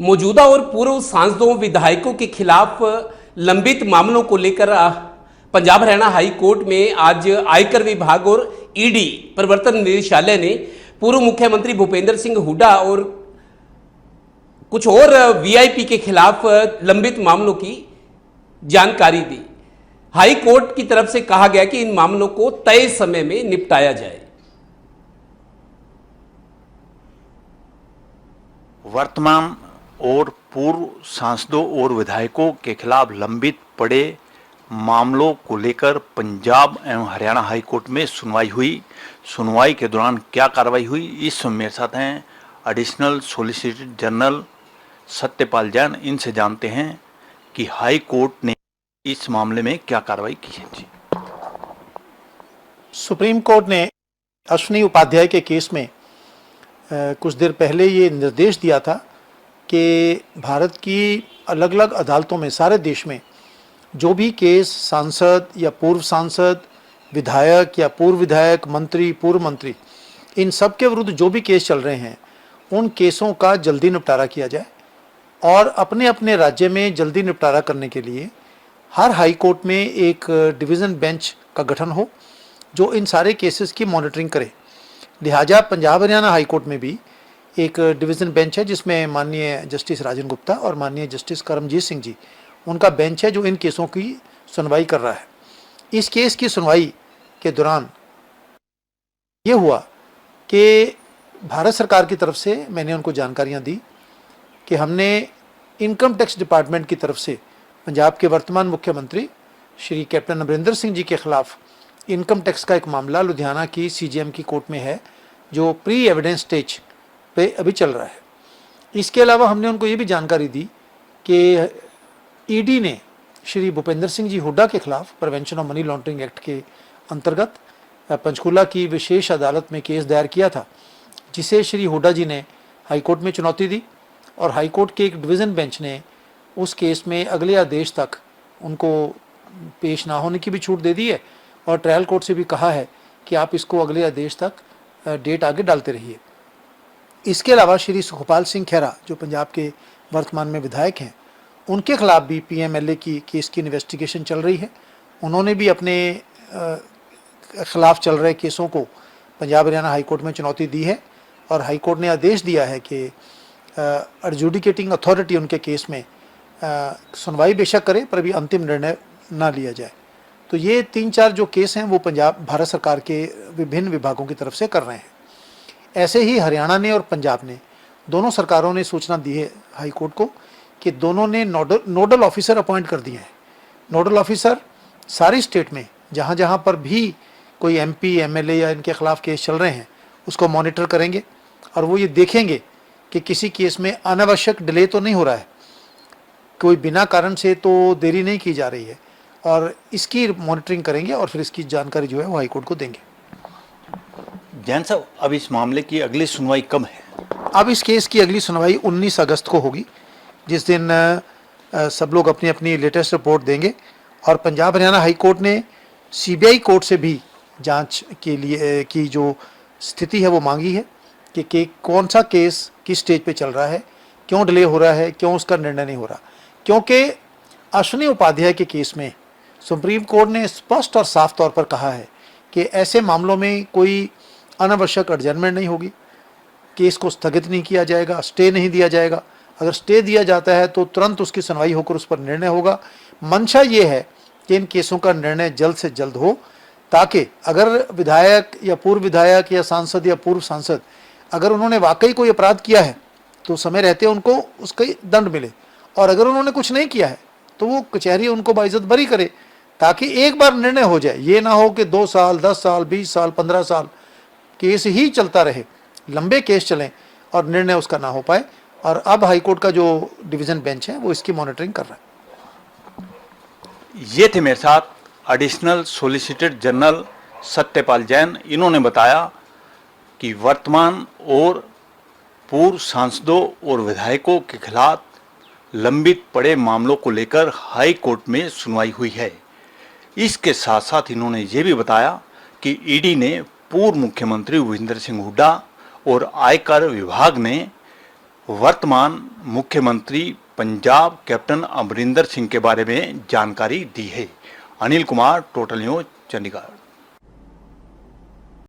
मौजूदा और पूर्व सांसदों विधायकों के खिलाफ लंबित मामलों को लेकर पंजाब हरियाणा हाई कोर्ट में आज आयकर विभाग और ईडी प्रवर्तन निदेशालय ने पूर्व मुख्यमंत्री भूपेंद्र सिंह हुड्डा और कुछ और वीआईपी के खिलाफ लंबित मामलों की जानकारी दी। हाई कोर्ट की तरफ से कहा गया कि इन मामलों को तय समय में निपटाया जाए। वर्तमान और पूर्व सांसदों और विधायकों के खिलाफ लंबित पड़े मामलों को लेकर पंजाब एवं हरियाणा हाई कोर्ट में सुनवाई हुई। सुनवाई के दौरान क्या कार्रवाई हुई, इस समय मेरे साथ हैं additional solicitor general Satyapal Jain. इनसे जानते हैं कि हाई कोर्ट ने इस मामले में क्या कार्रवाई की है। जी, सुप्रीम कोर्ट ने अश्विनी उपाध्याय के केस में कुछ देर पहले ये निर्देश दिया था कि भारत की अलग अलग अदालतों में सारे देश में जो भी केस सांसद या पूर्व सांसद, विधायक या पूर्व विधायक, मंत्री, पूर्व मंत्री, इन सब के विरुद्ध जो भी केस चल रहे हैं उन केसों का जल्दी निपटारा किया जाए और अपने अपने राज्य में जल्दी निपटारा करने के लिए हर हाई कोर्ट में एक डिवीज़न बेंच का गठन हो जो इन सारे केसेस की मॉनिटरिंग करे। लिहाजा पंजाब हरियाणा हाई कोर्ट में भी एक डिवीज़न बेंच है जिसमें माननीय जस्टिस राजन गुप्ता और माननीय जस्टिस करमजीत सिंह जी, उनका बेंच है जो इन केसों की सुनवाई कर रहा है। इस केस की सुनवाई के दौरान ये हुआ कि भारत सरकार की तरफ से मैंने उनको जानकारियाँ दी कि हमने इनकम टैक्स डिपार्टमेंट की तरफ से पंजाब के वर्तमान मुख्यमंत्री श्री कैप्टन अमरिंदर सिंह जी के खिलाफ इनकम टैक्स का एक मामला लुधियाना की सीजीएम की कोर्ट में है जो प्री एविडेंस स्टेज पे अभी चल रहा है। इसके अलावा हमने उनको ये भी जानकारी दी कि ईडी ने श्री भूपेंद्र सिंह जी हुड्डा के खिलाफ prevention of money laundering act के अंतर्गत पंचकूला की विशेष अदालत में केस दायर किया था, जिसे श्री हुड्डा जी ने हाईकोर्ट में चुनौती दी और हाईकोर्ट के एक डिवीज़न बेंच ने उस केस में अगले आदेश तक उनको पेश ना होने की भी छूट दे दी है और ट्रायल कोर्ट से भी कहा है कि आप इसको अगले आदेश तक डेट आगे डालते रहिए। इसके अलावा श्री सुखपाल सिंह खेरा जो पंजाब के वर्तमान में विधायक हैं, उनके खिलाफ भी पीएमएलए की केस की इन्वेस्टिगेशन चल रही है। उन्होंने भी अपने खिलाफ चल रहे केसों को पंजाब हरियाणा हाई कोर्ट में चुनौती दी है और हाई कोर्ट ने आदेश दिया है कि एडजुडिकेटिंग अथॉरिटी उनके केस में सुनवाई बेशक करे पर अभी अंतिम निर्णय ना लिया जाए। तो ये 3-4 जो केस हैं वो पंजाब भारत सरकार के विभिन्न विभागों की तरफ से कर रहे हैं। ऐसे ही हरियाणा ने और पंजाब ने दोनों सरकारों ने सूचना दी है हाई कोर्ट को कि दोनों ने नोडल ऑफिसर अपॉइंट कर दिए हैं। नोडल ऑफिसर सारी स्टेट में जहाँ जहाँ पर भी कोई एमपी, एमएलए या इनके खिलाफ केस चल रहे हैं उसको मॉनिटर करेंगे और वो ये देखेंगे कि किसी केस में अनावश्यक डिले तो नहीं हो रहा है, कोई बिना कारण से तो देरी नहीं की जा रही है और इसकी मॉनिटरिंग करेंगे और फिर इसकी जानकारी जो है वो हाई कोर्ट को देंगे। जैन साहब, अब इस मामले की अगली सुनवाई कब है? अब इस केस की अगली सुनवाई 19 अगस्त को होगी, जिस दिन सब लोग अपनी अपनी लेटेस्ट रिपोर्ट देंगे और पंजाब हरियाणा हाई कोर्ट ने सीबीआई कोर्ट से भी जांच के लिए की जो स्थिति है वो मांगी है कि कौन सा केस किस स्टेज पे चल रहा है, क्यों डिले हो रहा है, क्यों उसका निर्णय नहीं हो रहा। क्योंकि अश्विनी उपाध्याय के केस में सुप्रीम कोर्ट ने स्पष्ट और साफ तौर पर कहा है कि ऐसे मामलों में कोई अनावश्यक एडजर्नमेंट नहीं होगी, केस को स्थगित नहीं किया जाएगा, स्टे नहीं दिया जाएगा। अगर स्टे दिया जाता है तो तुरंत उसकी सुनवाई होकर उस पर निर्णय होगा। मंशा ये है कि इन केसों का निर्णय जल्द से जल्द हो ताकि अगर विधायक या पूर्व विधायक या सांसद या पूर्व सांसद अगर उन्होंने वाकई कोई अपराध किया है तो समय रहते उनको उसका दंड मिले और अगर उन्होंने कुछ नहीं किया है तो वो कचहरी उनको बाइज्जत बरी करे ताकि एक बार निर्णय हो जाए। ये ना हो कि 2 साल, 10 साल, 20 साल, 15 साल केस ही चलता रहे, लंबे केस चलें और निर्णय उसका ना हो पाए। और अब हाईकोर्ट का जो डिवीज़न बेंच है वो इसकी मॉनिटरिंग कर रहा है। ये थे मेरे साथ additional solicitor general Satyapal Jain. इन्होंने बताया कि वर्तमान और पूर्व सांसदों और विधायकों के खिलाफ लंबित पड़े मामलों को लेकर हाई कोर्ट में सुनवाई हुई है। इसके साथ साथ इन्होंने ये भी बताया कि ईडी ने पूर्व मुख्यमंत्री भूपेंद्र सिंह हुड्डा और आयकर विभाग ने वर्तमान मुख्यमंत्री पंजाब कैप्टन अमरिंदर सिंह के बारे में जानकारी दी है। Anil Kumar, total news, Chandigarh.